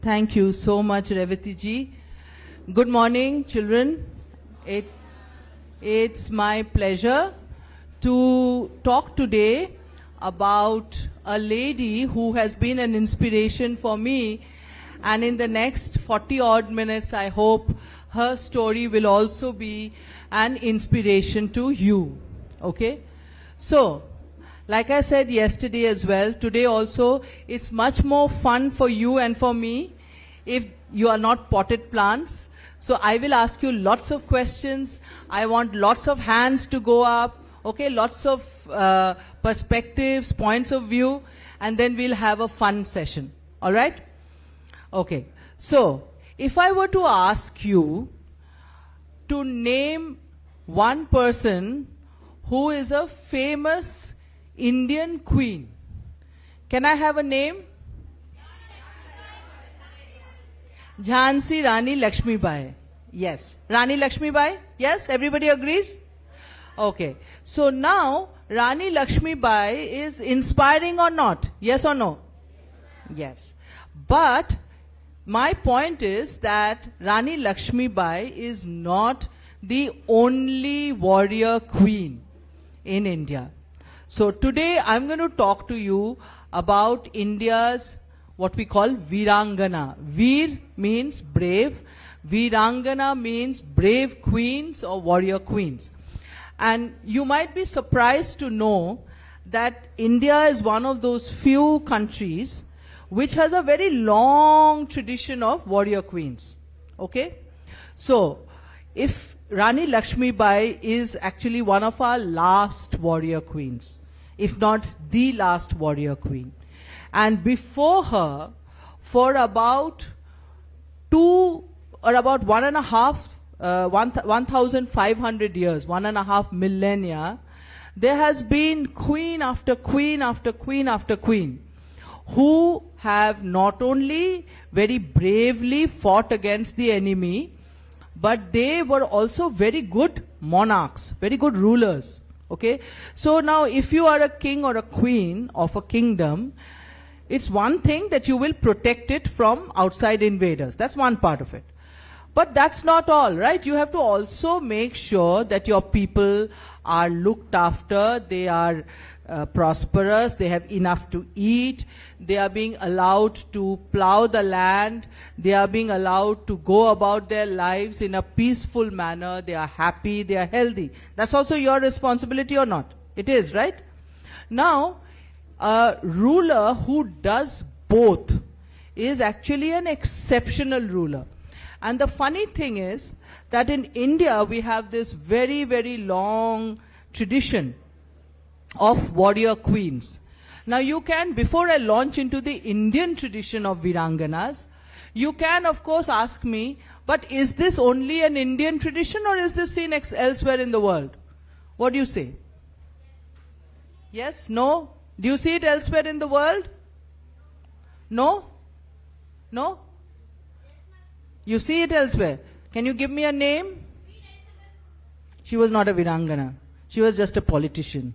Thank you so much, Revati ji. Good morning, children. It's my pleasure to talk today about a lady who has been an inspiration for me, and in the next 40 odd minutes I hope her story will also be an inspiration to you. Okay? So, like I said yesterday as well, today also it's much more fun for you and for me if you are not potted plants. So I will ask you lots of questions. I want lots of hands to go up. Okay, lots of perspectives, points of view, and then we'll have a fun session. All right? Okay. So, if I were to ask you to name one person who is a famous Indian queen, can I have a name? Jhansi Rani Lakshmibai. Yes. Rani Lakshmibai? Yes? Everybody agrees? Okay. So now, Rani Lakshmibai is inspiring or not? Yes or no? Yes. But my point is that Rani Lakshmibai is not the only warrior queen in India. So today I'm going to talk to you about India's what we call virangana. Veer means brave. Virangana means brave queens or warrior queens. And you might be surprised to know that India is one of those few countries which has a very long tradition of warrior queens. Okay? So, if Rani Lakshmibai is actually one of our last warrior queens, if not the last warrior queen. And before her, for about 1,500 years, 1.5 millennia, there has been queen after queen after queen after queen who have not only very bravely fought against the enemy, but they were also very good monarchs, very good rulers. Okay? So now if you are a king or a queen of a kingdom, it's one thing that you will protect it from outside invaders. That's one part of it. But that's not all, right? You have to also make sure that your people are looked after, they are prosperous, they have enough to eat, they are being allowed to plow the land, they are being allowed to go about their lives in a peaceful manner, they are happy, they are healthy. That's also your responsibility or not? It is, right? Now, a ruler who does both is actually an exceptional ruler. And the funny thing is that in India we have this very, very long tradition of warrior queens. Now you can, before I launch into the Indian tradition of viranganas, you can of course ask me, but is this only an Indian tradition or is this seen elsewhere in the world? What do you say? Yes? No? Do you see it elsewhere in the world? No? No? You see it elsewhere. Can you give me a name? She was not a virangana. She was just a politician.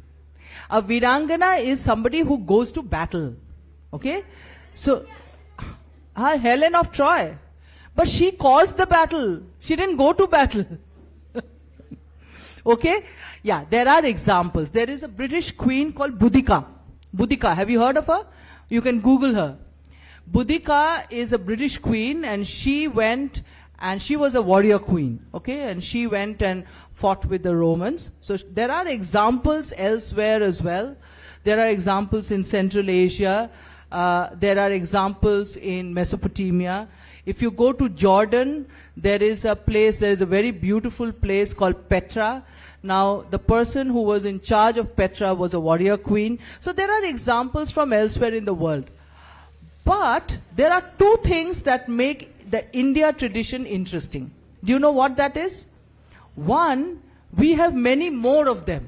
A virangana is somebody who goes to battle. Okay? So, Helen of Troy. But she caused the battle. She didn't go to battle. Okay? Yeah, there are examples. There is a British queen called Boudica. Boudica, have you heard of her? You can Google her. Boudica is a British queen and she went and she was a warrior queen. Okay? And she went and fought with the Romans. So there are examples elsewhere as well. There are examples in Central Asia. There are examples in Mesopotamia. If you go to Jordan, there is a very beautiful place called Petra. Now, the person who was in charge of Petra was a warrior queen. So there are examples from elsewhere in the world. But there are two things that make the India tradition interesting. Do you know what that is? One, we have many more of them.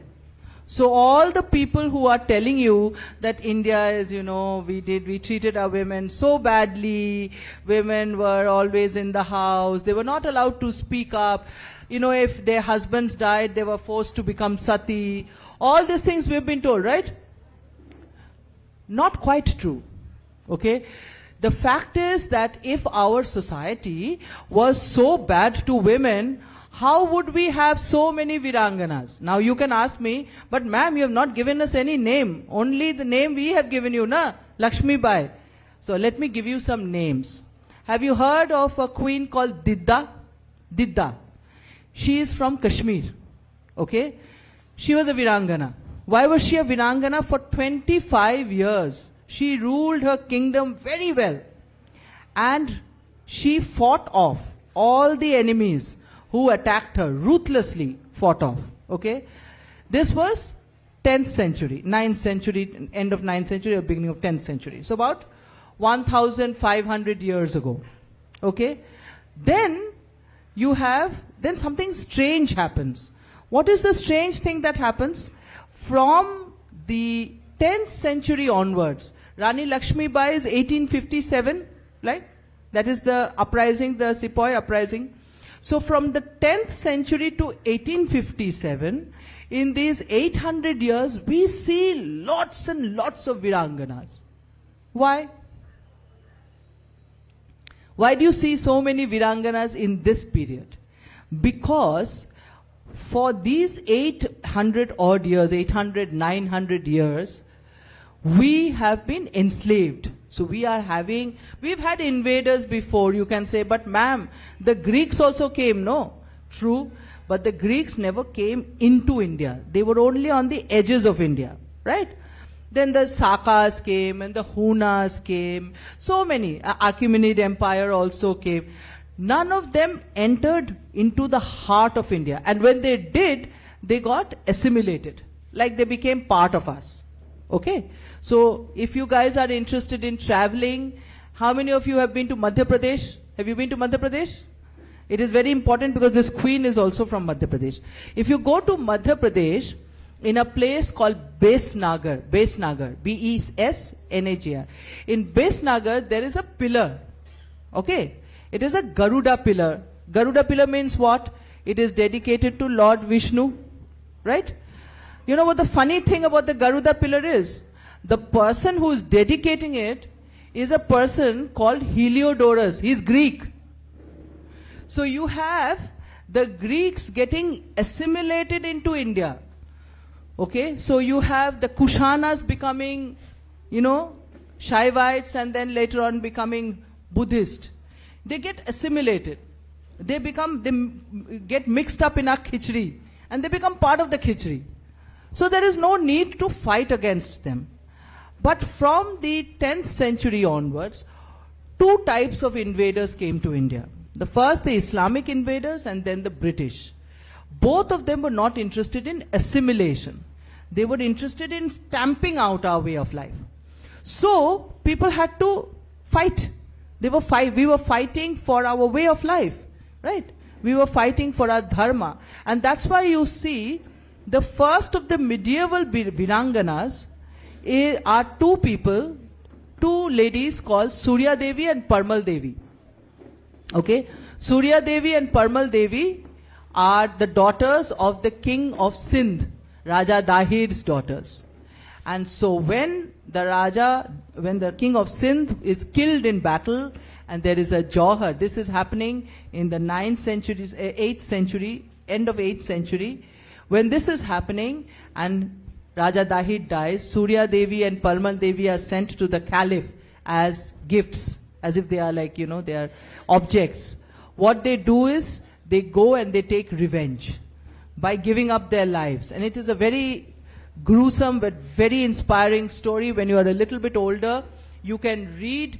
So all the people who are telling you that India is, we treated our women so badly, women were always in the house, they were not allowed to speak up, if their husbands died, they were forced to become sati. All these things we've been told, right? Not quite true. Okay? The fact is that if our society was so bad to women, how would we have so many viranganas? Now you can ask me, but ma'am, you have not given us any name. Only the name we have given you, na? Lakshmi Bai. So let me give you some names. Have you heard of a queen called Didda? Didda. She is from Kashmir. Okay? She was a virangana. Why was she a virangana? For 25 years. She ruled her kingdom very well. And she fought off all the enemies who attacked her, ruthlessly fought off. Okay? This was 10th century, 9th century, end of 9th century or beginning of 10th century. So about 1,500 years ago. Okay? Then then something strange happens. What is the strange thing that happens? From the 10th century onwards, Rani Lakshmi Bai is 1857, right? That is the uprising, the Sepoy uprising. So from the 10th century to 1857, in these 800 years, we see lots and lots of viranganas. Why? Why do you see so many viranganas in this period? Because for these 800 odd years, 800, 900 years, we have been enslaved. So we've had invaders before, you can say, but ma'am, the Greeks also came, no? True, but the Greeks never came into India. They were only on the edges of India, right? Then the Sakas came and the Hunas came. So many. Achaemenid Empire also came. None of them entered into the heart of India. And when they did, they got assimilated. Like they became part of us. Okay? So, if you guys are interested in traveling, how many of you have been to Madhya Pradesh? Have you been to Madhya Pradesh? It is very important because this queen is also from Madhya Pradesh. If you go to Madhya Pradesh, in a place called Besnagar, Besnagar. In Besnagar, there is a pillar. Okay? It is a Garuda pillar. Garuda pillar means what? It is dedicated to Lord Vishnu. Right? You know what the funny thing about the Garuda pillar is? The person who is dedicating it is a person called Heliodorus. He is Greek. So you have the Greeks getting assimilated into India. Okay, so you have the Kushanas becoming, Shaivites and then later on becoming Buddhist. They get assimilated. They get mixed up in our khichdi and they become part of the khichdi. So there is no need to fight against them. But from the 10th century onwards, two types of invaders came to India. The first, the Islamic invaders, and then the British. Both of them were not interested in assimilation. They were interested in stamping out our way of life. So, people had to fight. We were fighting for our way of life, right? We were fighting for our dharma. And that's why you see, the first of the medieval viranganas are two ladies called Surya Devi and Parmal Devi. Okay? Surya Devi and Parmal Devi are the daughters of the king of Sindh, Raja Dahir's daughters. And so when the king of Sindh is killed in battle and there is a jauhar, this is happening in the 9th century, 8th century, end of 8th century. When this is happening and Raja Dahir dies, Surya Devi and Parmal Devi are sent to the caliph as gifts, as if they are like, they are objects. What they do is, they go and they take revenge by giving up their lives. And it is a very gruesome but very inspiring story. When you are a little bit older, you can read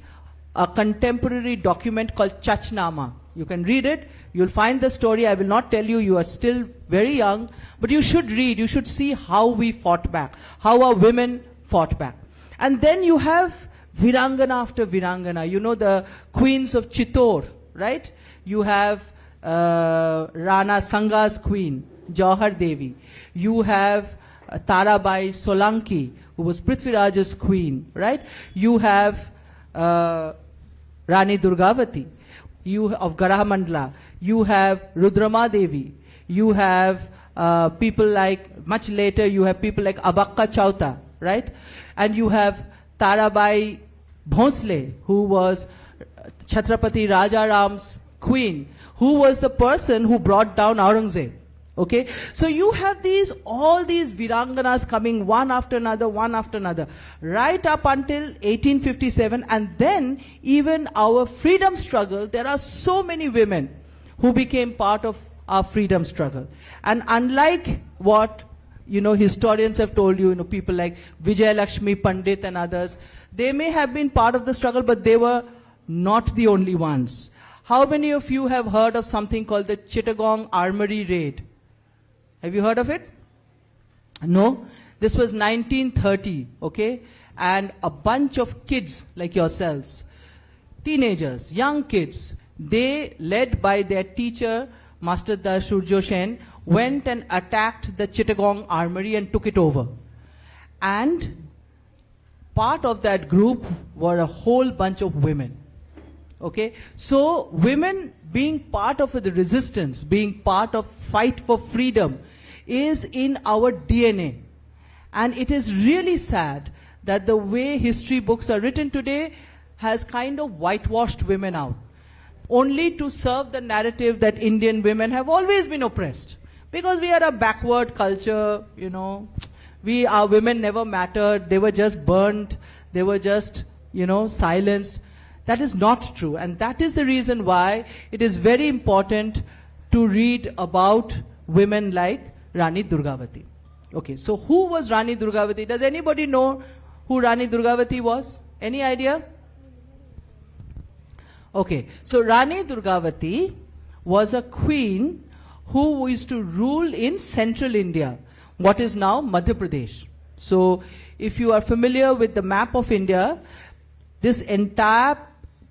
a contemporary document called Chachnama. You can read it. You'll find the story. I will not tell you. You are still very young. But you should read. You should see how we fought back. How our women fought back. And then you have virangana after virangana. The queens of Chittor, right? You have Rana Sanga's queen, Jauhar Devi. You have Tarabai Solanki, who was Prithviraj's queen, right? You have Rani Durgavati, of Garahamandla. You have Rudrama Devi. You have people like, much later, you have people like Abakka Chauta, right? And you have Tarabai Bhosle, who was Chhatrapati Rajaram's queen, who was the person who brought down Aurangzeb. Okay, so you have all these viranganas coming one after another, right up until 1857, and then even our freedom struggle, there are so many women who became part of our freedom struggle. And unlike what, historians have told you, people like Vijay Lakshmi Pandit and others, they may have been part of the struggle, but they were not the only ones. How many of you have heard of something called the Chittagong Armory Raid? Have you heard of it? No? This was 1930, okay? And a bunch of kids like yourselves, teenagers, young kids, they, led by their teacher, Master Da Surjo Sen, went and attacked the Chittagong Armory and took it over. And part of that group were a whole bunch of women. Okay? So, women being part of the resistance, being part of fight for freedom, is in our DNA. And it is really sad that the way history books are written today has kind of whitewashed women out, only to serve the narrative that Indian women have always been oppressed. Because we are a backward culture, our women never mattered, they were just burnt, they were just, silenced. That is not true. And that is the reason why it is very important to read about women like Rani Durgavati. Okay, so who was Rani Durgavati? Does anybody know who Rani Durgavati was? Any idea? Okay, so Rani Durgavati was a queen who used to rule in central India, what is now Madhya Pradesh. So, if you are familiar with the map of India, this entire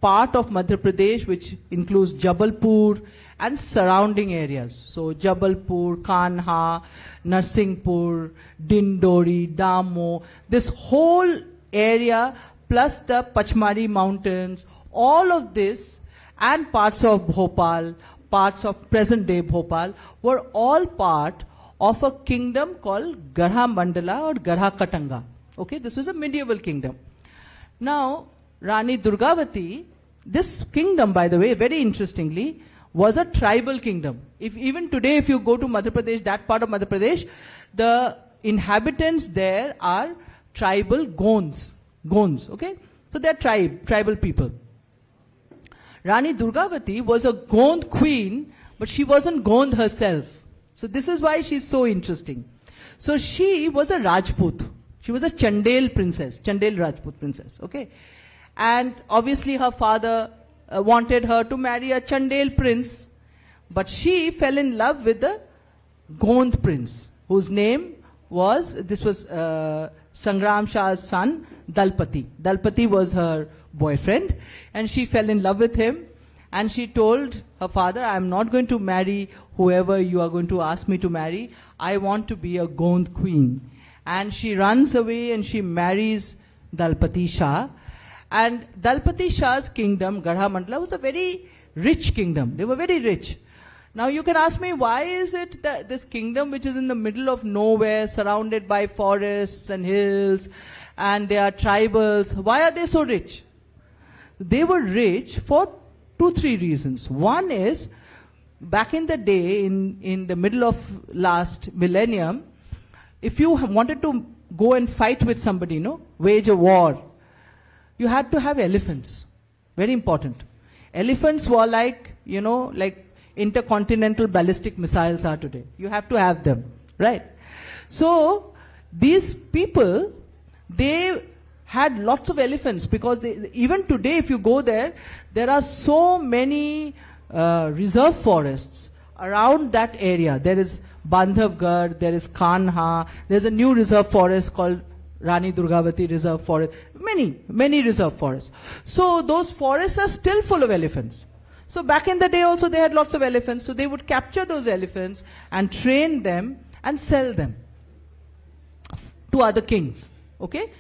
part of Madhya Pradesh, which includes Jabalpur and surrounding areas. So Jabalpur, Kanha, Narsinghpur, Dindori, Damo, this whole area plus the Pachmari mountains, all of this and parts of Bhopal, parts of present day Bhopal were all part of a kingdom called Garha Mandala or Garha Katanga. Okay, this was a medieval kingdom. Now, Rani Durgavati, this kingdom, by the way, very interestingly, was a tribal kingdom. Even today, if you go to Madhya Pradesh, that part of Madhya Pradesh, the inhabitants there are tribal Gonds. Gonds, okay? So they are tribal people. Rani Durgavati was a Gond queen, but she wasn't Gond herself. So this is why she's so interesting. So she was a Rajput. She was a Chandel princess, Chandel Rajput princess, okay? And obviously her father wanted her to marry a Chandel prince, but she fell in love with the Gond prince, whose name was, Sangram Shah's son, Dalpati. Dalpati was her boyfriend, and she fell in love with him, and she told her father, I am not going to marry whoever you are going to ask me to marry. I want to be a Gond queen. And she runs away and she marries Dalpati Shah. And Dalpati Shah's kingdom, Garha Mandala, was a very rich kingdom. They were very rich. Now you can ask me, why is it that this kingdom, which is in the middle of nowhere, surrounded by forests and hills, and they are tribals, why are they so rich? They were rich for 2-3 reasons. One is, back in the day, in the middle of last millennium, if you wanted to go and fight with somebody, wage a war, you had to have elephants. Very important. Elephants were like, like intercontinental ballistic missiles are today. You have to have them, right? So, these people, they had lots of elephants because even today if you go there, there are so many reserve forests around that area. There is Bandhavgarh, there is Kanha, there's a new reserve forest called Rani Durgavati Reserve Forest, many reserve forests. So those forests are still full of elephants. So back in the day also they had lots of elephants, so they would capture those elephants and train them and sell them to other kings, okay?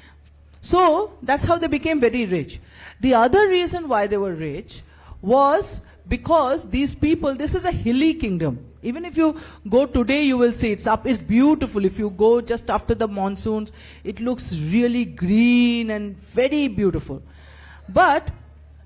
So that's how they became very rich. The other reason why they were rich was because these people, this is a hilly kingdom. Even if you go today, you will see it's beautiful. If you go just after the monsoons, it looks really green and very beautiful. But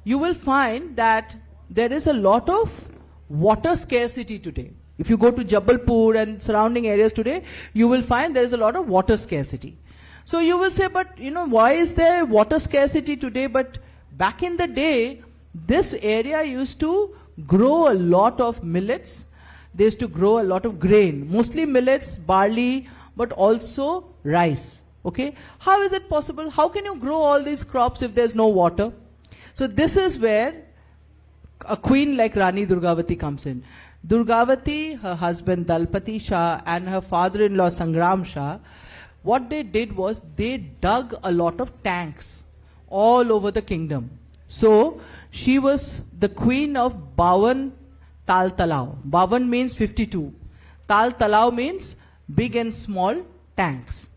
you will find that there is a lot of water scarcity today. If you go to Jabalpur and surrounding areas today, you will find there is a lot of water scarcity. So you will say, but why is there water scarcity today? But back in the day, this area used to grow a lot of millets. They used to grow a lot of grain, mostly millets, barley, but also rice. Okay? How is it possible? How can you grow all these crops if there's no water? So this is where a queen like Rani Durgavati comes in. Durgavati, her husband Dalpati Shah and her father-in-law Sangram Shah, what they did was they dug a lot of tanks all over the kingdom. So she was the queen of Bawan Tal Talao. Bawan means 52. Tal Talao means big and small tanks.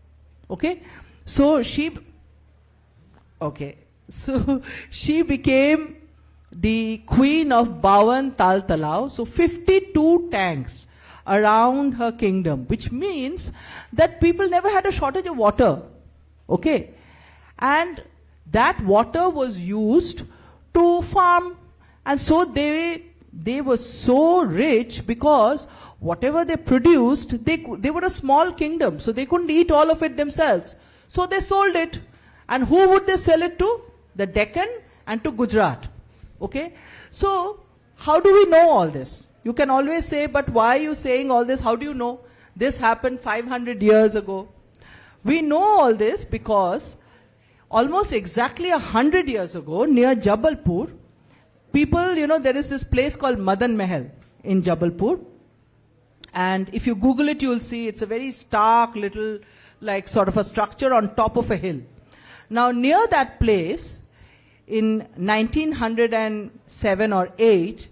Okay? So she became the queen of Bawan Tal Talao. So 52 tanks around her kingdom, which means that people never had a shortage of water. Okay? And that water was used to farm. And so they were so rich because whatever they produced, they were a small kingdom. So they couldn't eat all of it themselves. So they sold it. And who would they sell it to? The Deccan and to Gujarat. Okay? So, how do we know all this? You can always say, but why are you saying all this? How do you know? This happened 500 years ago. We know all this because almost exactly 100 years ago, near Jabalpur, people, there is this place called Madan Mahal in Jabalpur. And if you Google it, you will see it's a very stark little, like sort of a structure on top of a hill. Now, near that place, in 1907 or 8,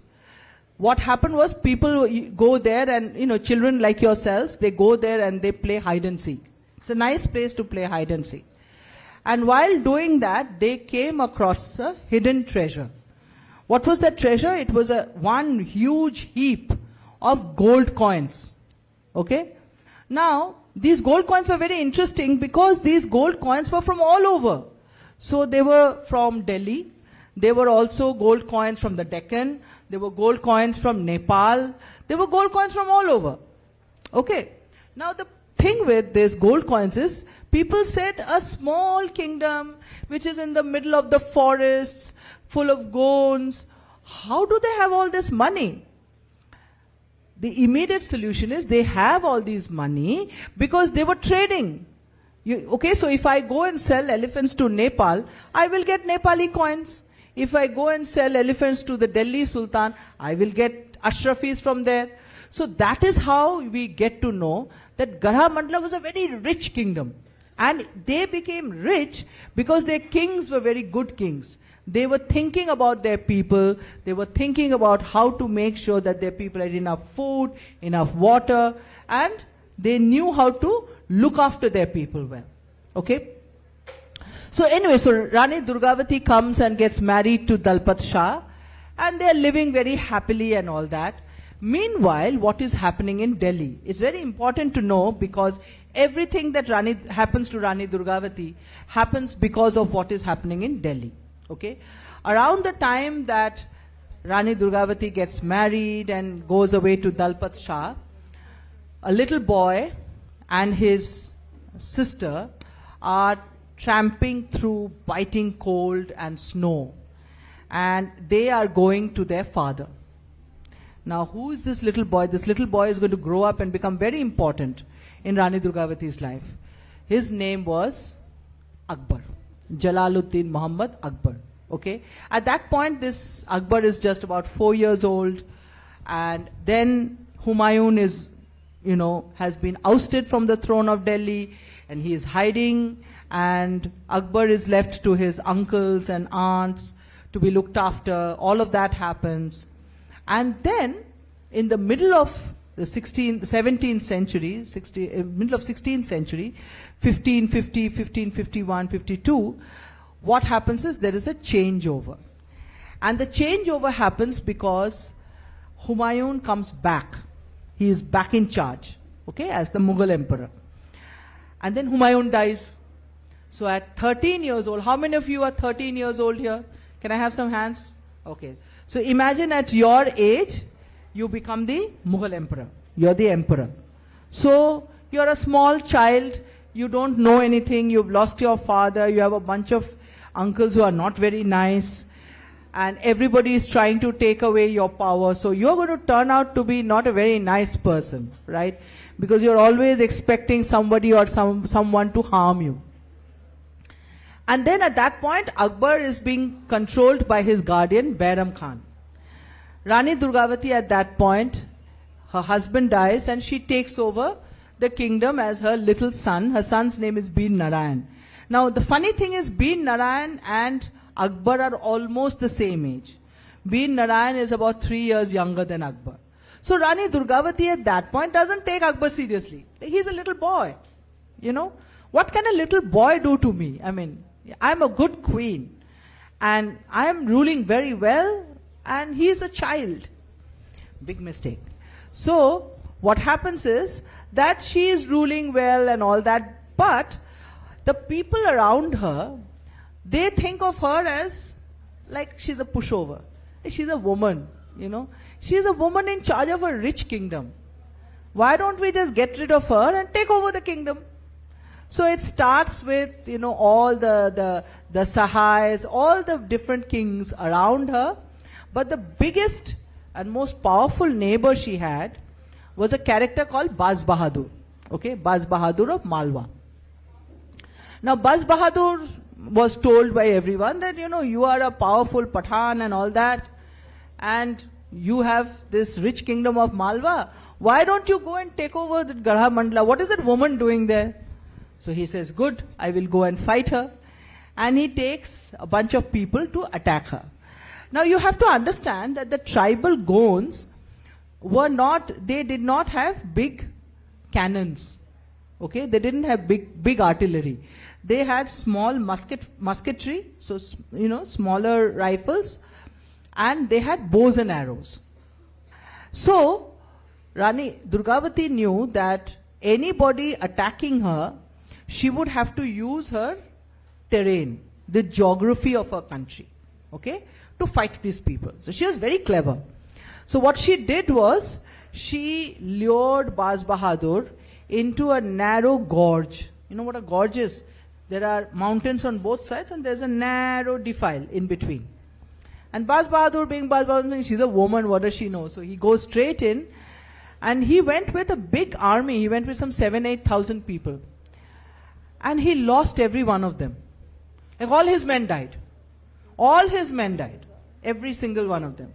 what happened was people go there and, children like yourselves, they go there and they play hide and seek. It's a nice place to play hide and seek. And while doing that, they came across a hidden treasure. What was that treasure? It was one huge heap of gold coins. Okay? Now, these gold coins were very interesting because these gold coins were from all over. So they were from Delhi. There were also gold coins from the Deccan. There were gold coins from Nepal. There were gold coins from all over. Okay. Now the thing with these gold coins is, people said a small kingdom which is in the middle of the forests, full of gonds, how do they have all this money? The immediate solution is they have all these money because they were trading. So if I go and sell elephants to Nepal, I will get Nepali coins. If I go and sell elephants to the Delhi Sultan, I will get Ashrafis from there. So that is how we get to know that Garha Mandla was a very rich kingdom. And they became rich because their kings were very good kings. They were thinking about their people. They were thinking about how to make sure that their people had enough food, enough water, and they knew how to look after their people well. Okay? So anyway, so Rani Durgavati comes and gets married to Dalpat Shah, and they are living very happily and all that. Meanwhile, what is happening in Delhi? It's very important to know because everything that happens to Rani Durgavati happens because of what is happening in Delhi. Okay? Around the time that Rani Durgavati gets married and goes away to Dalpat Shah, a little boy and his sister are tramping through biting cold and snow, and they are going to their father. Now, who is this little boy? This little boy is going to grow up and become very important in Rani Durgavati's life. His name was Akbar, Jalaluddin Muhammad Akbar. Okay? At that point, this Akbar is just about 4 years old, and then Humayun is, has been ousted from the throne of Delhi, and he is hiding, and Akbar is left to his uncles and aunts to be looked after. All of that happens. And then, in the middle of the 17th century, middle of 16th century, 1550, 1551, 52, what happens is there is a changeover. And the changeover happens because Humayun comes back. He is back in charge, okay, as the Mughal emperor. And then Humayun dies. So at 13 years old, how many of you are 13 years old here? Can I have some hands? Okay. So imagine at your age, you become the Mughal emperor. You're the emperor. So you're a small child, you don't know anything, you've lost your father, you have a bunch of uncles who are not very nice, and everybody is trying to take away your power. So you're going to turn out to be not a very nice person, right? Because you're always expecting somebody or someone to harm you. And then at that point, Akbar is being controlled by his guardian, Bairam Khan. Rani Durgavati at that point, her husband dies and she takes over the kingdom as her little son. Her son's name is Bir Narayan. Now the funny thing is, Bir Narayan and Akbar are almost the same age. Bir Narayan is about 3 years younger than Akbar. So Rani Durgavati at that point doesn't take Akbar seriously. He's a little boy. You know, what can a little boy do to me? I mean, I'm a good queen and I am ruling very well and he's a child. Big mistake. So what happens is that she is ruling well and all that, but the people around her, they think of her as like she's a pushover. She's a woman, you know. She's a woman in charge of a rich kingdom. Why don't we just get rid of her and take over the kingdom? So it starts with, you know, all the Sahais, all the different kings around her. But the biggest and most powerful neighbor she had was a character called Baz Bahadur. Okay, Baz Bahadur of Malwa. Now Baz Bahadur was told by everyone that, you know, you are a powerful Pathan and all that, and you have this rich kingdom of Malwa. Why don't you go and take over the Garha Mandla? What is that woman doing there? So he says, good, I will go and fight her. And he takes a bunch of people to attack her. Now you have to understand that the tribal Gonds they did not have big cannons. Okay, they didn't have big artillery. They had small musketry, so, you know, smaller rifles, and they had bows and arrows. So Rani Durgavati knew that anybody attacking her, she would have to use her terrain, the geography of her country, okay, to fight these people. So she was very clever. So what she did was, she lured Baz Bahadur into a narrow gorge. You know what a gorge is? There are mountains on both sides and there's a narrow defile in between. And Baz Bahadur, being Baz Bahadur, she's a woman, what does she know? So he goes straight in, and he went with a big army. He went with some 7,000-8,000 people. And he lost every one of them. Like all his men died. All his men died. Every single one of them.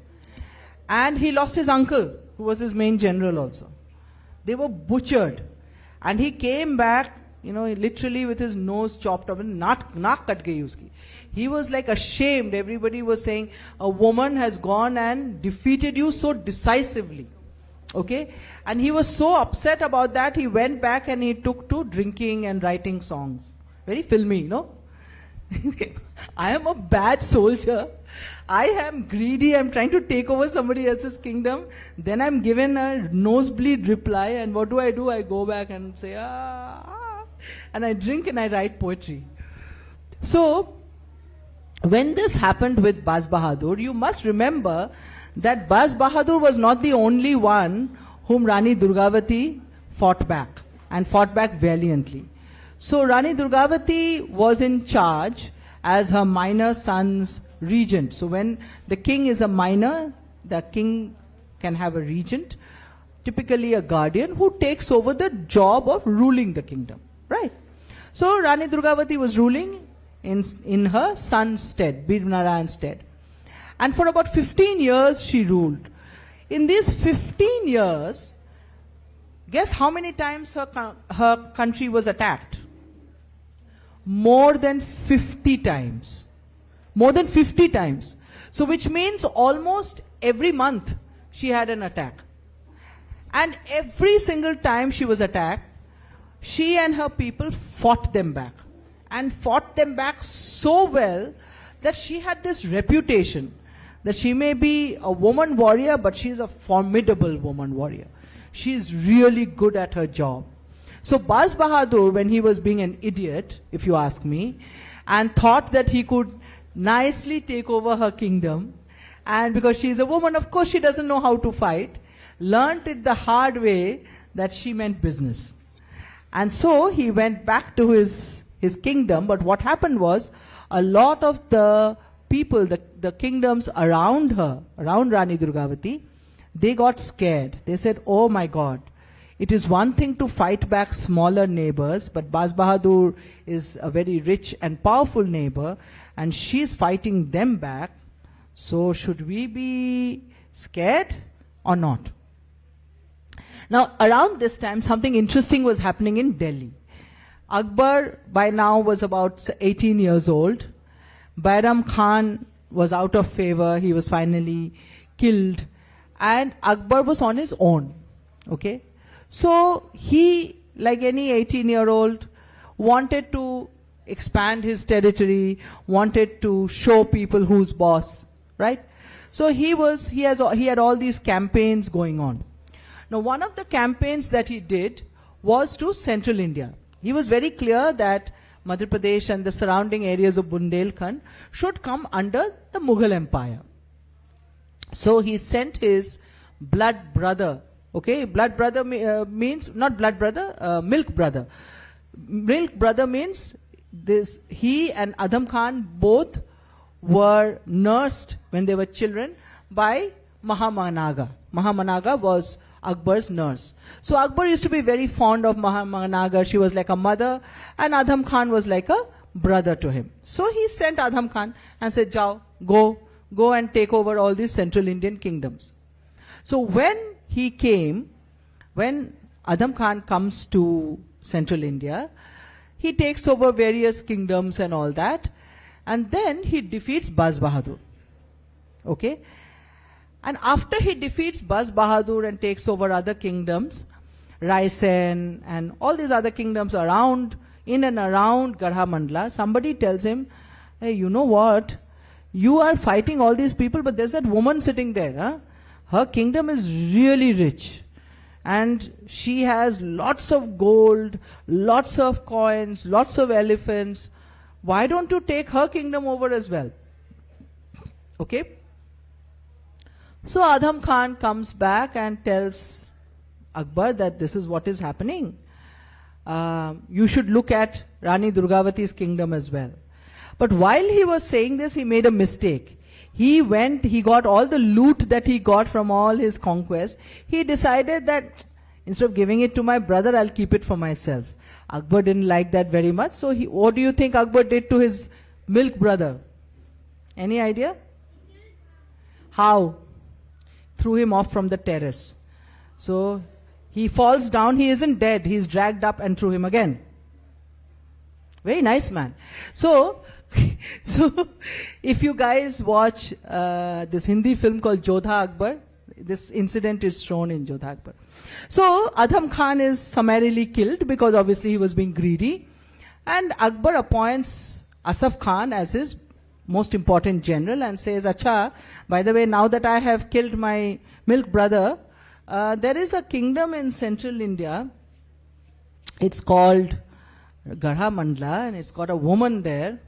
And he lost his uncle, who was his main general also. They were butchered. And he came back, you know, literally with his nose chopped off and naak kat gayi uski. He was like ashamed. Everybody was saying, a woman has gone and defeated you so decisively. Okay? And he was so upset about that, he went back and he took to drinking and writing songs. Very filmy, you know? I am a bad soldier. I am greedy. I'm trying to take over somebody else's kingdom. Then I'm given a nosebleed reply. And what do? I go back and say, and I drink and I write poetry. So, when this happened with Baz Bahadur, you must remember that Baz Bahadur was not the only one whom Rani Durgavati fought back, and fought back valiantly. So Rani Durgavati was in charge as her minor son's regent. So when the king is a minor, the king can have a regent, typically a guardian, who takes over the job of ruling the kingdom, right? So Rani Durgavati was ruling in her son's stead, Bir Narayan's stead. And for about 15 years she ruled. In these 15 years, guess how many times her country was attacked? More than 50 times. More than 50 times. So which means almost every month she had an attack. And every single time she was attacked, she and her people fought them back. And fought them back so well that she had this reputation that she may be a woman warrior, but she is a formidable woman warrior. She is really good at her job. So Baz Bahadur, when he was being an idiot, if you ask me, and thought that he could nicely take over her kingdom. And because she's a woman, of course she doesn't know how to fight. Learnt it the hard way that she meant business. And so he went back to his kingdom. But what happened was, a lot of the people, the kingdoms around her, around Rani Durgavati, they got scared. They said, oh my God, it is one thing to fight back smaller neighbors, but Baz Bahadur is a very rich and powerful neighbor, and she's fighting them back. So should we be scared or not? Now, around this time, something interesting was happening in Delhi. Akbar by now was about 18 years old. Bairam Khan was out of favor. He was finally killed. And Akbar was on his own. Okay? So he, like any 18-year-old, wanted to expand his territory, wanted to show people who's boss, right? So he had all these campaigns going on. Now, one of the campaigns that he did was to Central India. He was very clear that Madhya Pradesh and the surrounding areas of Bundelkhand should come under the Mughal Empire. So he sent his blood brother. Okay, blood brother means, not blood brother, milk brother. Milk brother means this, he and Adham Khan both were nursed when they were children by Mahamanaga. Mahamanaga was Akbar's nurse. So Akbar used to be very fond of Mahamanaga. She was like a mother, and Adham Khan was like a brother to him. So he sent Adham Khan and said, Jao, go and take over all these Central Indian kingdoms. So when Adham Khan comes to Central India, he takes over various kingdoms and all that, and then he defeats Baz Bahadur. Okay? And after he defeats Baz Bahadur and takes over other kingdoms, Raisen and all these other kingdoms around, in and around Garha Mandla, somebody tells him, hey, you know what? You are fighting all these people, but there's that woman sitting there. Huh? Her kingdom is really rich. And she has lots of gold, lots of coins, lots of elephants. Why don't you take her kingdom over as well? Okay? So Adham Khan comes back and tells Akbar that this is what is happening. You should look at Rani Durgavati's kingdom as well. But while he was saying this, he made a mistake. He got all the loot that he got from all his conquests. He decided that instead of giving it to my brother, I'll keep it for myself. Akbar didn't like that very much. So what do you think Akbar did to his milk brother? Any idea? How? Threw him off from the terrace. So he falls down. He isn't dead. He's dragged up and threw him again. Very nice man. So if you guys watch this Hindi film called Jodha Akbar, this incident is shown in Jodha Akbar. So Adham Khan is summarily killed because obviously he was being greedy. And Akbar appoints Asaf Khan as his most important general and says, Acha, by the way, now that I have killed my milk brother, there is a kingdom in Central India. It's called Garha Mandla, and it's got a woman there.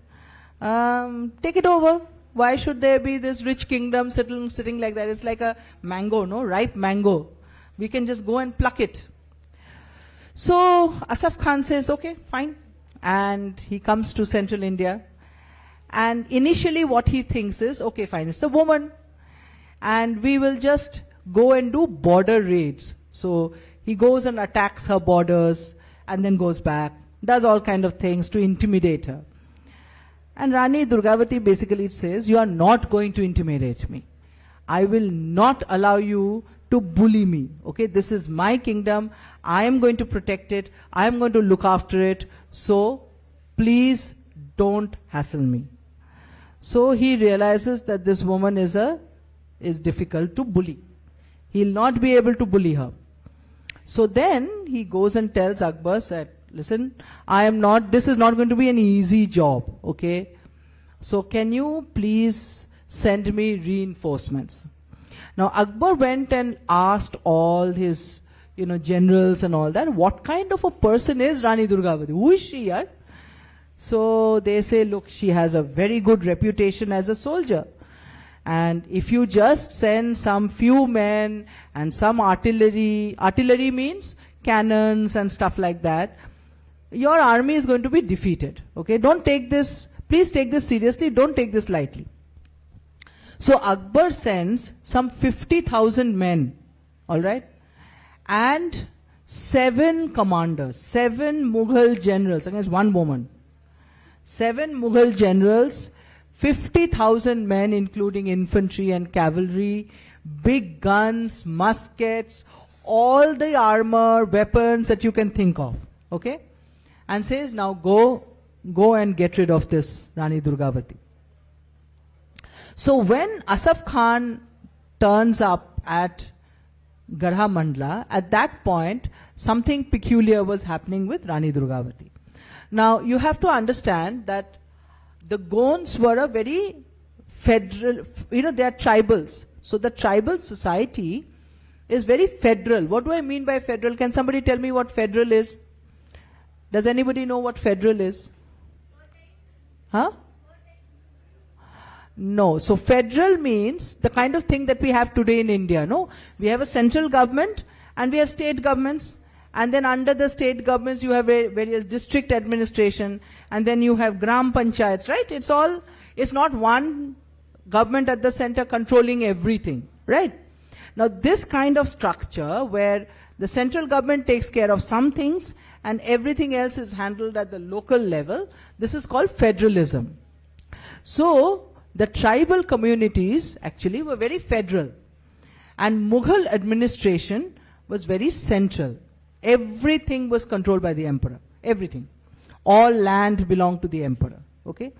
Take it over. Why should there be this rich kingdom sitting like that? It's like a mango, no? Ripe mango. We can just go and pluck it. So Asaf Khan says, okay, fine. And he comes to Central India. And initially what he thinks is, okay, fine, it's a woman. And we will just go and do border raids. So he goes and attacks her borders and then goes back, does all kind of things to intimidate her. And Rani Durgavati basically says, you are not going to intimidate me. I will not allow you to bully me. Okay, this is my kingdom. I am going to protect it. I am going to look after it. So please don't hassle me. So he realizes that this woman is difficult to bully. He'll not be able to bully her. So then he goes and tells Akbar that, listen, this is not going to be an easy job, okay? So can you please send me reinforcements? Now Akbar went and asked all his, generals and all that, what kind of a person is Rani Durgavati? Who is she, yaar? So they say, look, she has a very good reputation as a soldier. And if you just send some few men and some artillery means cannons and stuff like that, your army is going to be defeated. Okay, don't take this, please take this seriously, don't take this lightly. So Akbar sends some 50,000 men, all right, and 7 commanders, 7 Mughal generals against 1 woman. 7 Mughal generals, 50,000 men including infantry and cavalry, big guns, muskets, all the armor, weapons that you can think of, okay? And says, now go and get rid of this Rani Durgavati. So when Asaf Khan turns up at Garha Mandla, at that point, something peculiar was happening with Rani Durgavati. Now, you have to understand that the Gonds were a very federal, they are tribals. So the tribal society is very federal. What do I mean by federal? Can somebody tell me what federal is? Does anybody know what federal is? Huh? No. So federal means the kind of thing that we have today in India, no? We have a central government and we have state governments, and then under the state governments you have various district administration, and then you have gram panchayats, right? It's not one government at the center controlling everything, right? Now this kind of structure where the central government takes care of some things and everything else is handled at the local level, this is called federalism. So the tribal communities actually were very federal, and Mughal administration was very central. Everything was controlled by the emperor, everything. All land belonged to the emperor, okay?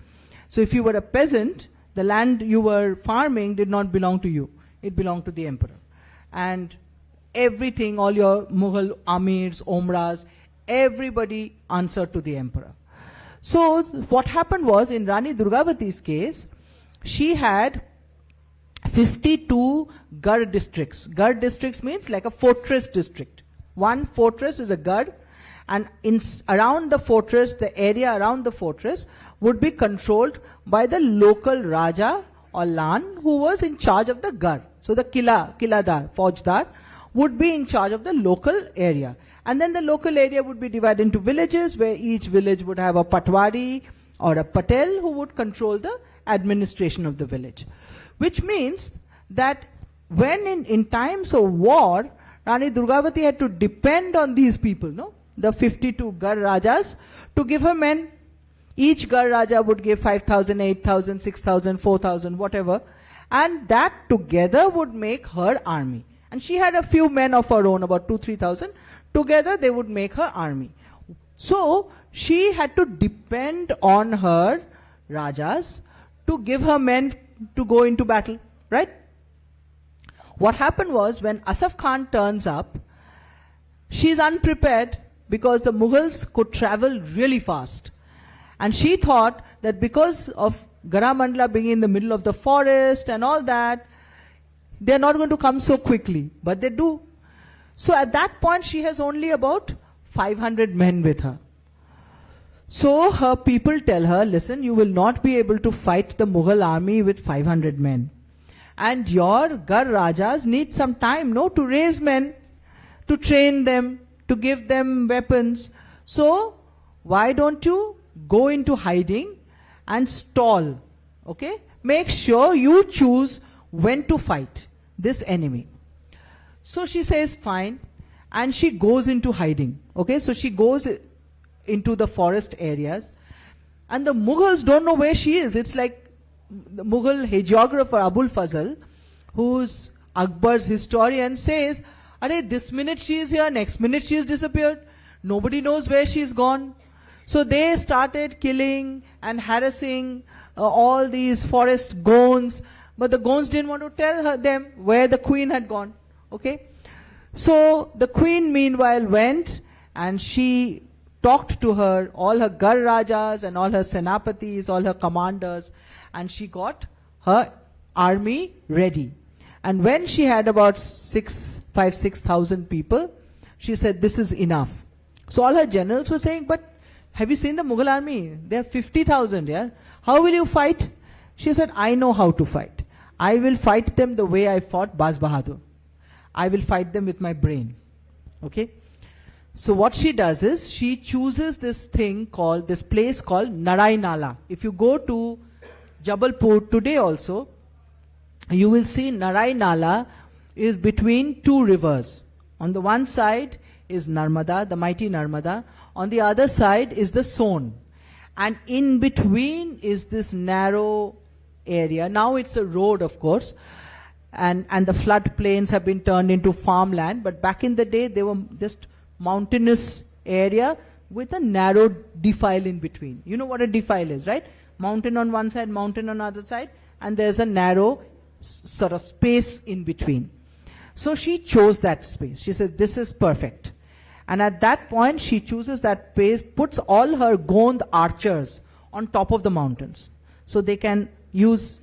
So if you were a peasant, the land you were farming did not belong to you, it belonged to the emperor. And everything, all your Mughal amirs, omras, everybody answered to the emperor. So what happened was, in Rani Durgavati's case, she had 52 Gar districts. Gar districts means like a fortress district. One fortress is a Gar, and around the fortress, the area around the fortress would be controlled by the local Raja or Lan who was in charge of the Gar. So the Kiladar, Faujdar would be in charge of the local area. And then the local area would be divided into villages, where each village would have a Patwari or a Patel who would control the administration of the village. Which means that when in times of war, Rani Durgavati had to depend on these people, no? The 52 Gar Rajas to give her men. Each Gar Raja would give 5,000, 8,000, 6,000, 4,000, whatever. And that together would make her army. And she had a few men of her own, about 2,000-3,000. Together they would make her army. So she had to depend on her Rajas to give her men to go into battle, right? What happened was, when Asaf Khan turns up, she's unprepared because the Mughals could travel really fast. And she thought that because of Garha Mandla being in the middle of the forest and all that, they're not going to come so quickly, but they do. So at that point, she has only about 500 men with her. So her people tell her, listen, you will not be able to fight the Mughal army with 500 men. And your Gar Rajas need some time, no, to raise men, to train them, to give them weapons. So why don't you go into hiding and stall, okay? Make sure you choose when to fight this enemy. So she says, fine. And she goes into hiding, okay? So she goes into the forest areas. And the Mughals don't know where she is. It's like the Mughal hagiographer Abul Fazl, who's Akbar's historian, says, "Arey, this minute she is here, next minute she has disappeared. Nobody knows where she's gone." So they started killing and harassing all these forest Gonds, but the Gonds didn't want to tell them where the queen had gone. Okay? So the queen meanwhile went and she talked to all her Gar Rajas and all her Senapatis, all her commanders, and she got her army ready. And when she had about 6,000 people, she said, this is enough. So all her generals were saying, but have you seen the Mughal army? They have 50,000, yeah? How will you fight? She said, I know how to fight. I will fight them the way I fought Baz Bahadur. I will fight them with my brain. Okay? So what she does is, she chooses this place called Narayanala. If you go to Jabalpur today also, you will see Narayanala is between two rivers. On the one side is Narmada, the mighty Narmada. On the other side is the Son. And in between is this narrow area. Now it's a road, of course. And the flood plains have been turned into farmland. But back in the day, they were just mountainous area with a narrow defile in between. You know what a defile is, right? Mountain on one side, mountain on the other side. And there's a narrow sort of space in between. So she chose that space. She says, this is perfect. And at that point, she chooses that place, puts all her Gond archers on top of the mountains. So they can use,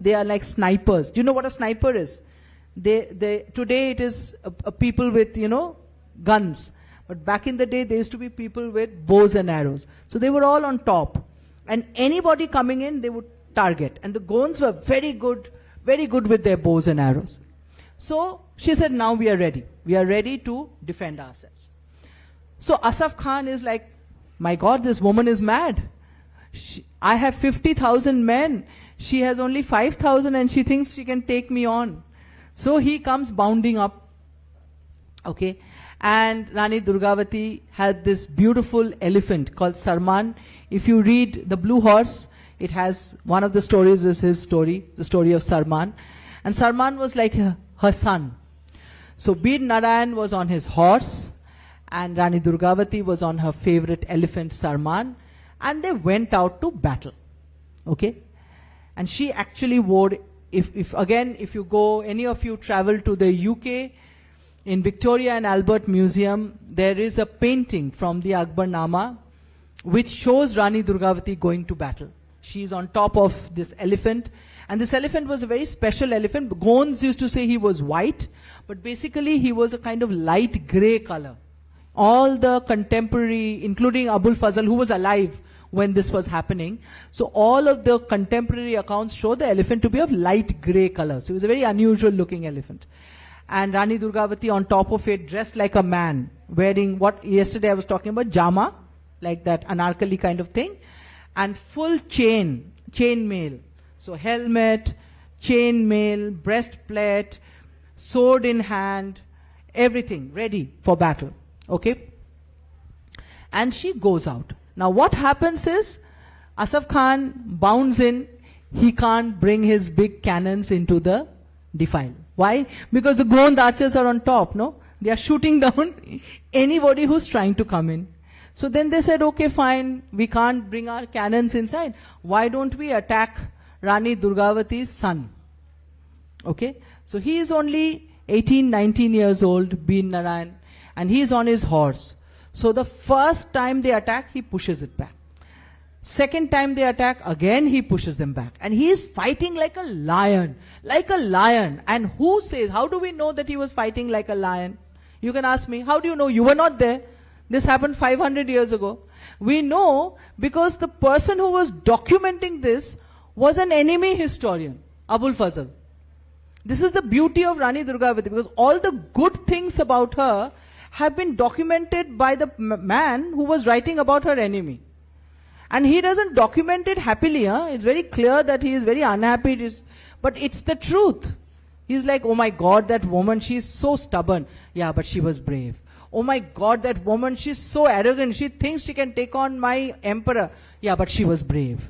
they are like snipers. Do you know what a sniper is? Today it is people with, guns. But back in the day, there used to be people with bows and arrows. So they were all on top. And anybody coming in, they would target. And the Gonds were very good with their bows and arrows. So she said, now we are ready. We are ready to defend ourselves. So Asaf Khan is like, my God, this woman is mad. I have 50,000 men. She has only 5,000 and she thinks she can take me on. So he comes bounding up. Okay. And Rani Durgavati had this beautiful elephant called Sarman. If you read The Blue Horse, it has, one of the stories is his story, the story of Sarman. And Sarman was like her son. So Bir Narayan was on his horse, and Rani Durgavati was on her favorite elephant Sarman, and they went out to battle. Okay? And she actually wore, if you go, any of you travel to the UK, in Victoria and Albert Museum, there is a painting from the Akbarnama which shows Rani Durgavati going to battle. She is on top of this elephant. And this elephant was a very special elephant. Gonds used to say he was white, but basically he was a kind of light grey color. All the contemporary, including Abul Fazl, who was alive when this was happening, so all of the contemporary accounts show the elephant to be of light grey color. So it was a very unusual looking elephant. And Rani Durgavati on top of it, dressed like a man, wearing what yesterday I was talking about, jama, like that anarkali kind of thing, and full chain mail. So helmet, chain mail, breastplate, sword in hand, everything ready for battle. Okay? And she goes out. Now what happens is, Asaf Khan bounds in. He can't bring his big cannons into the defile. Why? Because the Gond archers are on top, no? They are shooting down anybody who's trying to come in. So then they said, okay, fine, we can't bring our cannons inside. Why don't we attack Rani Durgavati's son? Okay? So he is only 18, 19 years old, Bir Narayan, and he is on his horse. So the first time they attack, he pushes it back. Second time they attack, again he pushes them back. And he is fighting like a lion. Like a lion. And who says, how do we know that he was fighting like a lion? You can ask me, how do you know? You were not there. This happened 500 years ago. We know because the person who was documenting this was an enemy historian, Abul Fazl. This is the beauty of Rani Durgavati, because all the good things about her have been documented by the man who was writing about her enemy. And he doesn't document it happily. It's very clear that he is very unhappy. But it's the truth. He's like, oh my God, that woman, she's so stubborn. Yeah, but she was brave. Oh my God, that woman, she's so arrogant. She thinks she can take on my emperor. Yeah, but she was brave.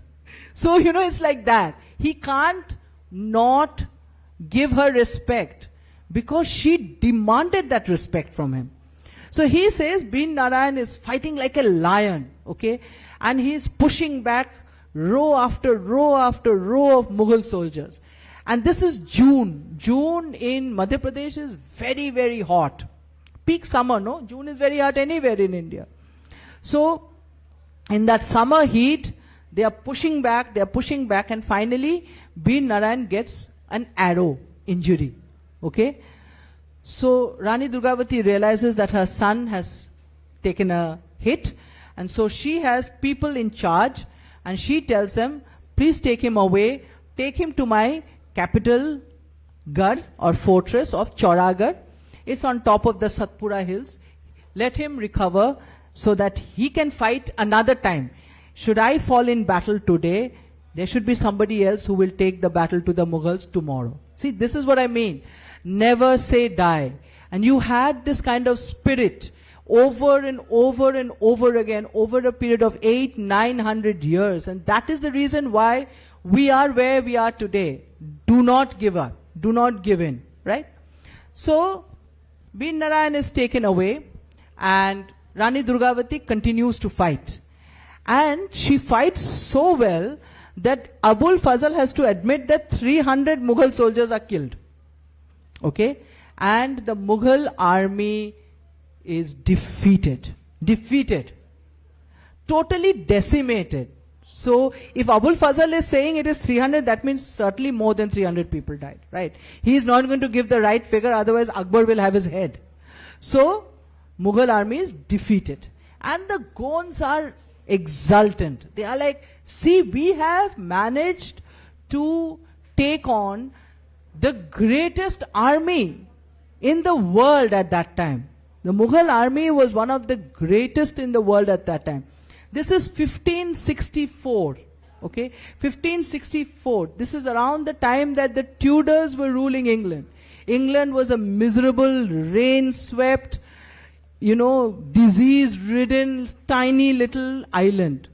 So, it's like that. He can't not give her respect because she demanded that respect from him. So he says, Bir Narayan is fighting like a lion. Okay? And he is pushing back row after row after row of Mughal soldiers. And this is June. June in Madhya Pradesh is very, very hot. Peak summer, no? June is very hot anywhere in India. So, in that summer heat, they are pushing back, and finally, Bir Narayan gets an arrow injury. Okay? So, Rani Durgavati realizes that her son has taken a hit, And so she has people in charge, and she tells them, please take him away, take him to my capital, Garh or fortress of Chauragarh. It's on top of the Satpura hills. Let him recover so that he can fight another time. Should I fall in battle today, there should be somebody else who will take the battle to the Mughals tomorrow. See, this is what I mean. Never say die. And you had this kind of spirit over and over and over again over a period of 800-900 years. And that is the reason why we are where we are today. Do not give up. Do not give in. Right? So, Veer Narayan is taken away and Rani Durgavati continues to fight. And she fights so well that Abul Fazl has to admit that 300 Mughal soldiers are killed. Okay? And the Mughal army is defeated. Defeated. Totally decimated. So, if Abul Fazl is saying it is 300, that means certainly more than 300 people died. Right? He is not going to give the right figure, otherwise Akbar will have his head. So, Mughal army is defeated. And the Gonds are exultant. They are like, see, we have managed to take on the greatest army in the world at that time. The Mughal army was one of the greatest in the world at that time. This is 1564. Okay? 1564. This is around the time that the Tudors were ruling England. England was a miserable, rain-swept, disease-ridden, tiny little island.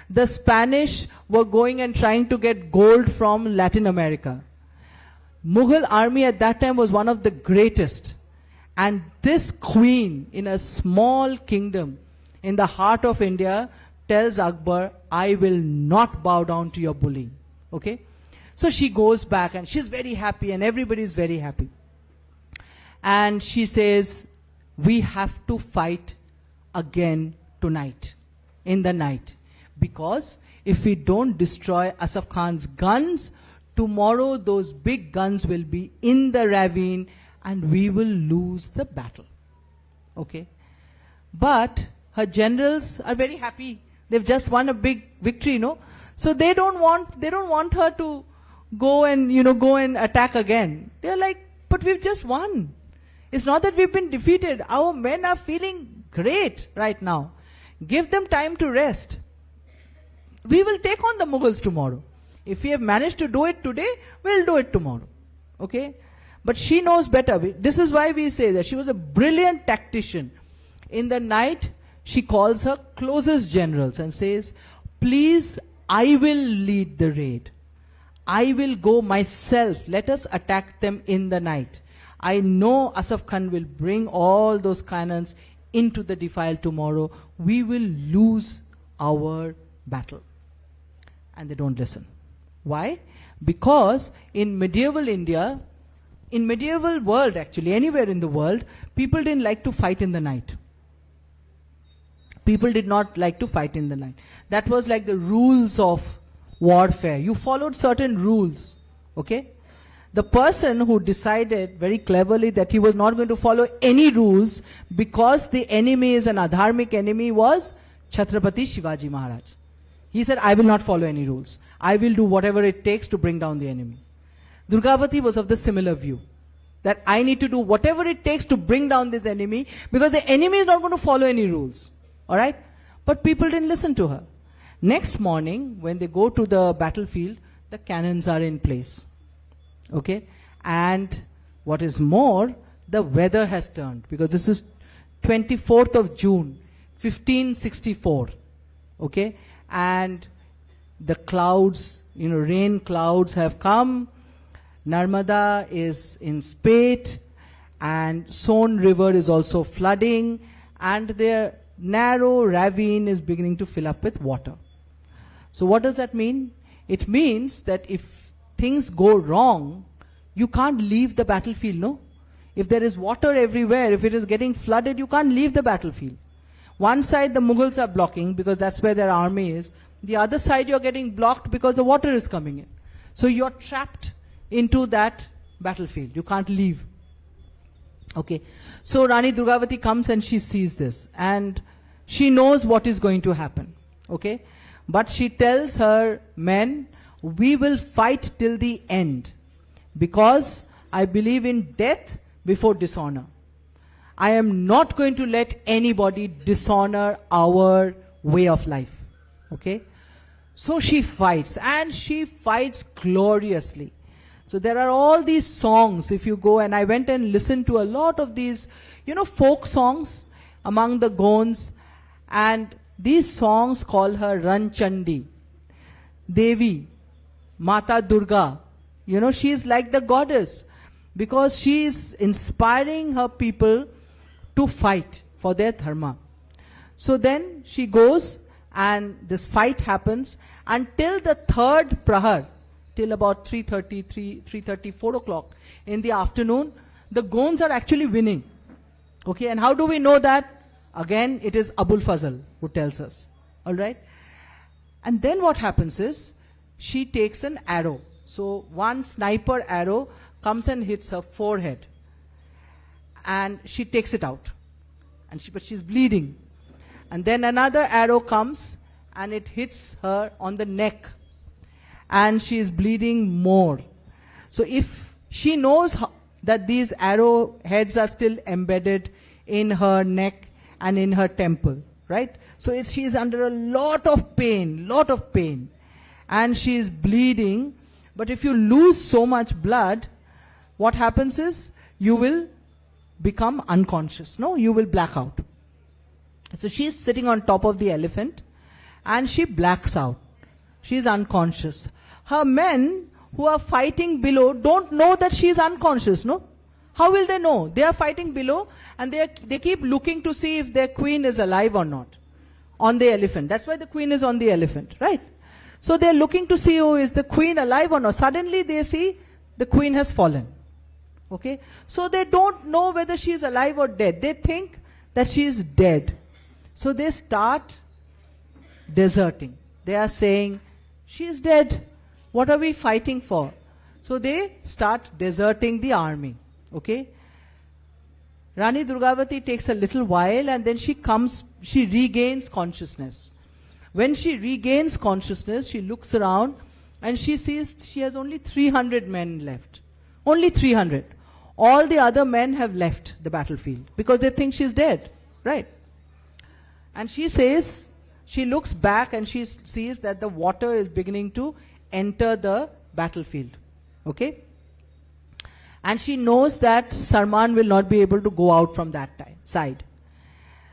The Spanish were going and trying to get gold from Latin America. Mughal army at that time was one of the greatest. And this queen in a small kingdom in the heart of India tells Akbar, I will not bow down to your bullying. Okay? So she goes back and she's very happy and everybody is very happy. And she says, we have to fight again tonight, in the night. Because if we don't destroy Asaf Khan's guns, tomorrow those big guns will be in the ravine and we will lose the battle. Okay? But her generals are very happy. They've just won a big victory, So they don't want her to go and attack again. They're like, but we've just won. It's not that we've been defeated. Our men are feeling great right now. Give them time to rest. We will take on the Mughals tomorrow. If we have managed to do it today, we'll do it tomorrow. Okay? But she knows better. This is why we say that she was a brilliant tactician. In the night, she calls her closest generals and says, please, I will lead the raid. I will go myself. Let us attack them in the night. I know Asaf Khan will bring all those cannons into the defile tomorrow. We will lose our battle. And they don't listen. Why? Because in medieval India, in medieval world actually, anywhere in the world, people didn't like to fight in the night. People did not like to fight in the night. That was like the rules of warfare. You followed certain rules. Okay? The person who decided very cleverly that he was not going to follow any rules because the enemy is an adharmic enemy was Chhatrapati Shivaji Maharaj. He said, I will not follow any rules. I will do whatever it takes to bring down the enemy. Durgavati was of the similar view. That I need to do whatever it takes to bring down this enemy because the enemy is not going to follow any rules. Alright? But people didn't listen to her. Next morning, when they go to the battlefield, the cannons are in place. Okay? And what is more, the weather has turned. Because this is 24th of June, 1564. Okay? And the clouds, rain clouds have come. Narmada is in spate. And Son river is also flooding. And their narrow ravine is beginning to fill up with water. So what does that mean? It means that if things go wrong, you can't leave the battlefield, no? If there is water everywhere, if it is getting flooded, you can't leave the battlefield. One side the Mughals are blocking because that's where their army is. The other side you're getting blocked because the water is coming in. So you're trapped into that battlefield. You can't leave. Okay. So Rani Durgavati comes and she sees this. And she knows what is going to happen. Okay? But she tells her men, we will fight till the end, because I believe in death before dishonor. I am not going to let anybody dishonor our way of life. Okay? So she fights, and she fights gloriously. So there are all these songs, if you go, and I went and listened to a lot of these, folk songs among the Gonds, and these songs call her Ranchandi, Devi, Mata Durga. She is like the goddess, because she is inspiring her people to fight for their dharma. So then she goes, and this fight happens until the third prahar, till about 3:30, 4 o'clock in the afternoon. The Gonds are actually winning. Okay, and how do we know that? Again, it is Abul Fazl who tells us. All right? And then what happens is, she takes an arrow. So one sniper arrow comes and hits her forehead. And she takes it out. But she's bleeding. And then another arrow comes and it hits her on the neck. And she is bleeding more. So if she knows that these arrow heads are still embedded in her neck and in her temple, right? So she is under a lot of pain. And she is bleeding. But if you lose so much blood, what happens is, you will become unconscious. No, you will black out. So she is sitting on top of the elephant, and she blacks out. She is unconscious. Her men who are fighting below don't know that she is unconscious, no? How will they know? They are fighting below, and they keep looking to see if their queen is alive or not on the elephant. That's why the queen is on the elephant, right? So they're looking to see, is the queen alive or not? Suddenly they see the queen has fallen. Okay? So they don't know whether she is alive or dead. They think that she is dead. So they start deserting. They are saying, she is dead. What are we fighting for? So they start deserting the army. Okay? Rani Durgavati takes a little while, and then she regains consciousness. When she regains consciousness, she looks around and she sees she has only 300 men left. Only 300. All the other men have left the battlefield because they think she's dead. Right? And she says, she looks back and she sees that the water is beginning to enter the battlefield. Okay? And she knows that Sarman will not be able to go out from that side.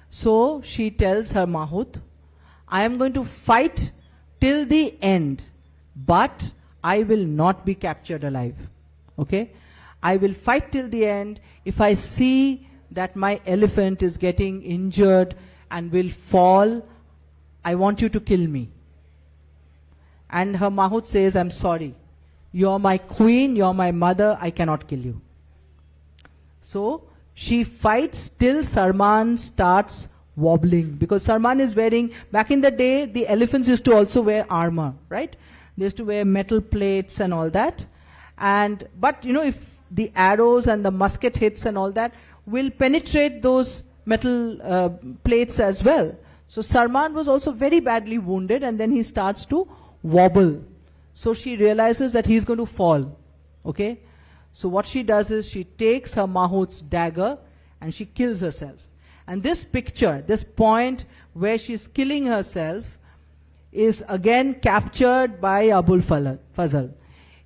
So she tells her Mahut, I am going to fight till the end, but I will not be captured alive. Okay? I will fight till the end. If I see that my elephant is getting injured and will fall, I want you to kill me. And her Mahut says, I'm sorry. You're my queen, you're my mother, I cannot kill you. So she fights till Sarman starts wobbling, because Sarman is wearing, back in the day, the elephants used to also wear armor, right? They used to wear metal plates and all that. But if the arrows and the musket hits and all that will penetrate those metal plates as well. So Sarman was also very badly wounded, and then he starts to wobble. So she realizes that he's going to fall. Okay? So what she does is she takes her Mahut's dagger and she kills herself. And this picture, this point where she's killing herself, is again captured by Abul Fazl.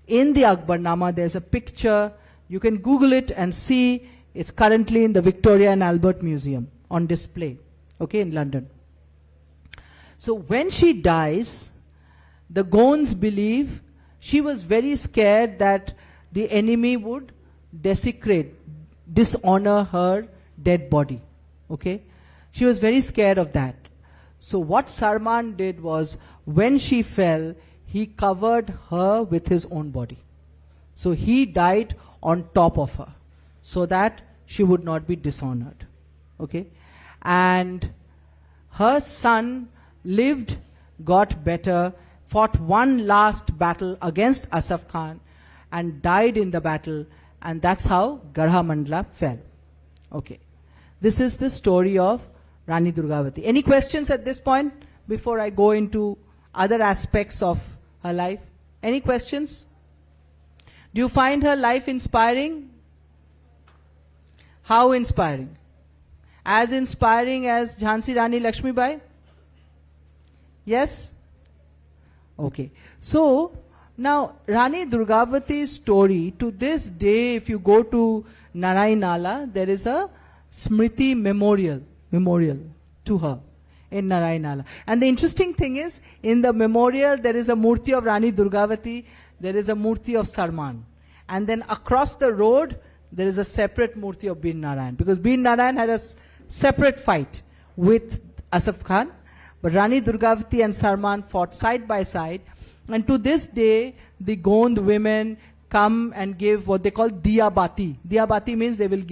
In the Akbarnama, there's a picture. You can Google it and see. It's currently in the Victoria and Albert Museum on display. Okay, in London. So when she dies, the Gonds believe she was very scared that the enemy would desecrate, dishonor her dead body. Okay? She was very scared of that. So what Sarman did was, when she fell, he covered her with his own body. So he died on top of her, so that she would not be dishonored. Okay? And her son lived, got better, fought one last battle against Asaf Khan, and died in the battle, and that's how Garha Mandla fell. Okay. This is the story of Rani Durgavati. Any questions at this point before I go into other aspects of her life? Any questions? Do you find her life inspiring? How inspiring? As inspiring as Jhansi Rani Lakshmibai? Yes? Okay. So, now Rani Durgavati's story, to this day, if you go to Narayanala, there is a Smriti memorial to her in Narayanala. And the interesting thing is, in the memorial, there is a murti of Rani Durgavati, there is a murti of Sarman. And then across the road, there is a separate murti of Bir Narayan. Because Bir Narayan had a separate fight with Asaf Khan. But Rani Durgavati and Sarman fought side by side. And to this day, the Gond women come and give what they call diya bati. Diya bati means they will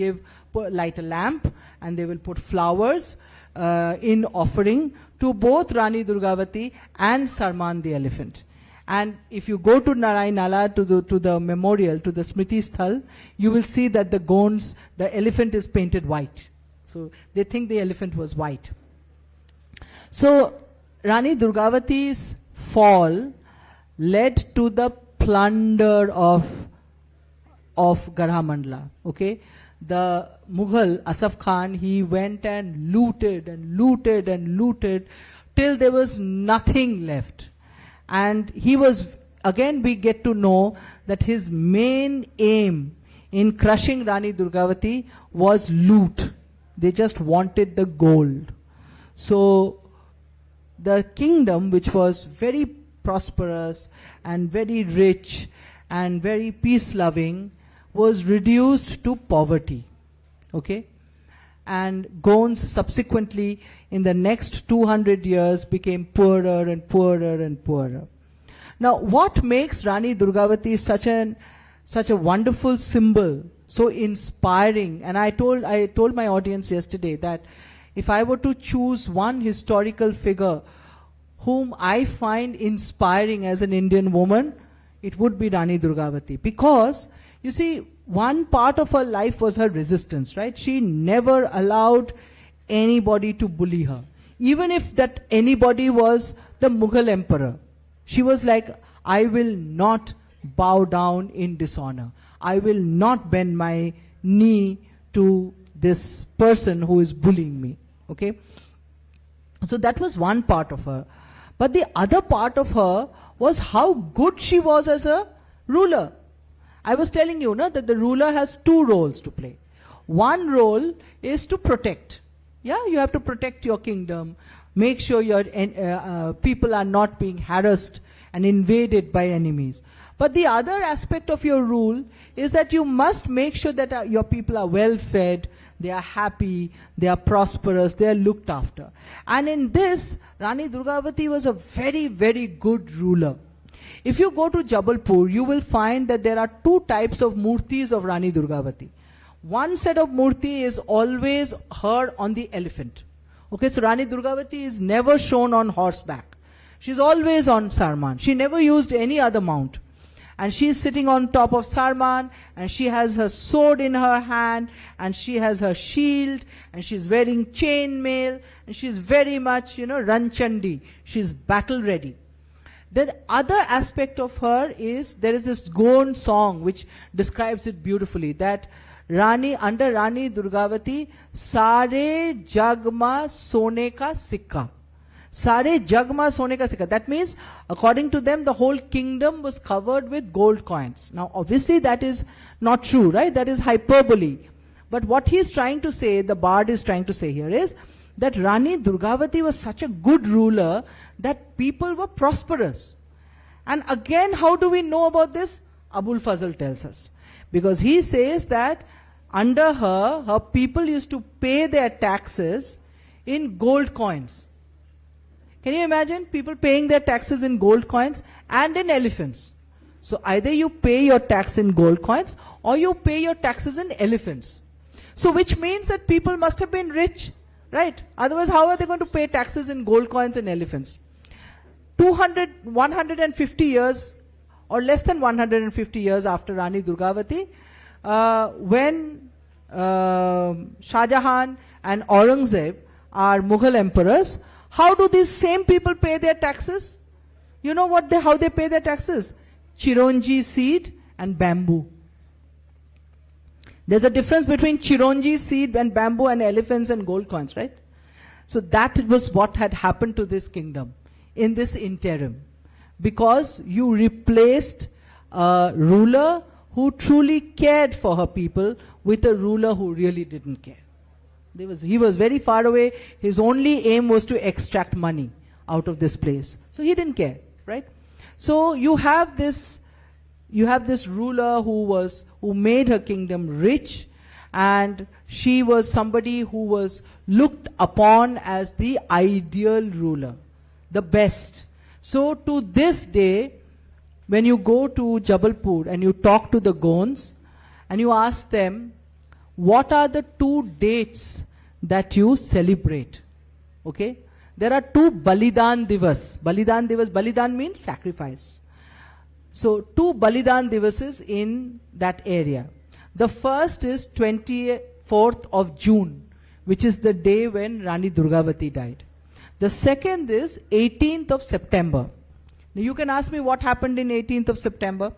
light a lamp and they will put flowers in offering to both Rani Durgavati and Sarman the elephant. And if you go to Narayanala, to the memorial, to the Smriti Sthal, you will see that the elephant is painted white. So they think the elephant was white. So Rani Durgavati's fall led to the plunder of Garhamandla. Okay, the Mughal Asaf Khan, he went and looted and looted and looted till there was nothing left. And he was, again we get to know that his main aim in crushing Rani Durgavati was loot. They just wanted the gold. So the kingdom, which was very prosperous and very rich and very peace-loving, was reduced to poverty. Okay? And Gonds subsequently, in the next 200 years, became poorer and poorer and poorer. Now, what makes Rani Durgavati such a wonderful symbol, so inspiring? And I told my audience yesterday that if I were to choose one historical figure whom I find inspiring as an Indian woman, it would be Rani Durgavati. Because, you see, one part of her life was her resistance, right? She never allowed anybody to bully her. Even if that anybody was the Mughal emperor. She was like, I will not bow down in dishonor. I will not bend my knee to this person who is bullying me. Okay? So that was one part of her. But the other part of her was how good she was as a ruler. I was telling you, no, that the ruler has two roles to play. One is to protect. Yeah, you have to protect your kingdom. Make sure your people are not being harassed and invaded by enemies. But the other aspect of your rule is that you must make sure that your people are well fed, they are happy, they are prosperous, they are looked after. And in this, Rani Durgavati was a very, very good ruler. If you go to Jabalpur, you will find that there are two types of murtis of Rani Durgavati. One set of murti is always her on the elephant. Okay, so Rani Durgavati is never shown on horseback. She's always on Sarman. She never used any other mount. And she's sitting on top of Sarman, and she has her sword in her hand, and she has her shield, and she's wearing chain mail, and she's very much, Ranchandi. She's battle ready. The other aspect of her is, there is this Gond song which describes it beautifully, that under Rani Durgavati, Sare Jagma Sone Ka Sikka. Sare Jagma Sone Ka Sikka. That means, according to them, the whole kingdom was covered with gold coins. Now, obviously that is not true, right? That is hyperbole. But what he is trying to say, the bard is trying to say here is, that Rani Durgavati was such a good ruler that people were prosperous. And again, how do we know about this? Abul Fazl tells us. Because he says that under her, her people used to pay their taxes in gold coins. Can you imagine people paying their taxes in gold coins and in elephants? So either you pay your tax in gold coins or you pay your taxes in elephants. So which means that people must have been rich. Right? Otherwise, how are they going to pay taxes in gold coins and elephants? 150 years or less than 150 years after Rani Durgavati, when Shah Jahan and Aurangzeb our Mughal emperors, how do these same people pay their taxes? You know how they pay their taxes? Chironji seed and bamboo. There's a difference between chironji seed and bamboo and elephants and gold coins, right? So that was what had happened to this kingdom in this interim. Because you replaced a ruler who truly cared for her people with a ruler who really didn't care. He was very far away. His only aim was to extract money out of this place. So he didn't care, right? So you have this ruler who made her kingdom rich, and she was somebody who was looked upon as the ideal ruler, the best. So to this day, when you go to Jabalpur and you talk to the Gonds and you ask them, what are the 2 dates that you celebrate? Okay? There are 2 Balidan Divas. Balidan means sacrifice. So 2 Balidan Divases in that area. The first is 24th of June, which is the day when Rani Durgavati died. The second is 18th of September. Now you can ask me what happened in 18th of September.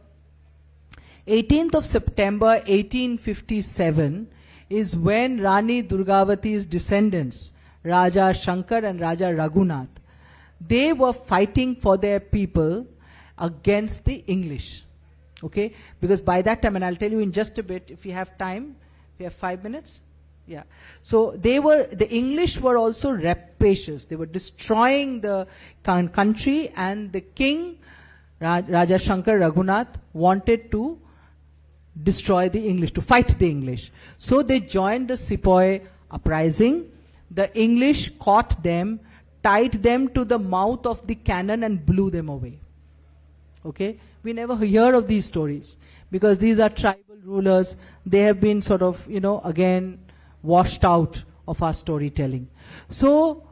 18th of September 1857 is when Rani Durgavati's descendants, Raja Shankar and Raja Raghunath, they were fighting for their people against the English. Okay? Because by that time, and I'll tell you in just a bit, if you have time, we have 5 minutes. Yeah. So the English were also rapacious. They were destroying the country, and the king, Raja Shankar Raghunath, wanted to destroy the English, to fight the English. So they joined the Sepoy uprising. The English caught them, tied them to the mouth of the cannon and blew them away. Okay? We never hear of these stories because these are tribal rulers. They have been sort of, again, washed out of our storytelling. So,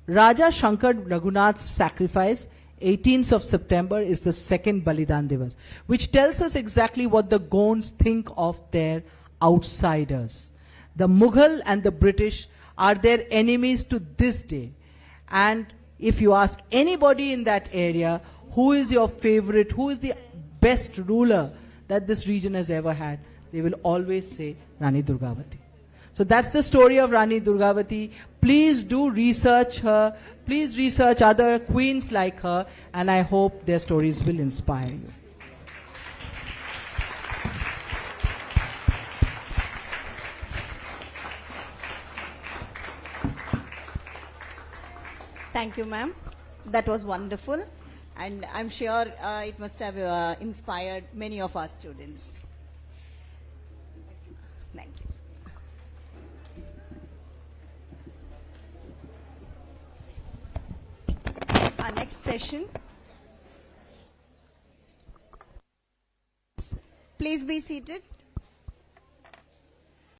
Raja Shankar Raghunath's sacrifice, 18th of September, is the second Balidan Divas, which tells us exactly what the Gonds think of their outsiders. The Mughal and the British are their enemies to this day. And if you ask anybody in that area, who is your favorite, who is the best ruler that this region has ever had, they will always say Rani Durgavati. So that's the story of Rani Durgavati. Please do research her. Please research other queens like her, and I hope their stories will inspire you. Thank you, ma'am. That was wonderful. And I'm sure it must have inspired many of our students. Thank you. Our next session. Please be seated.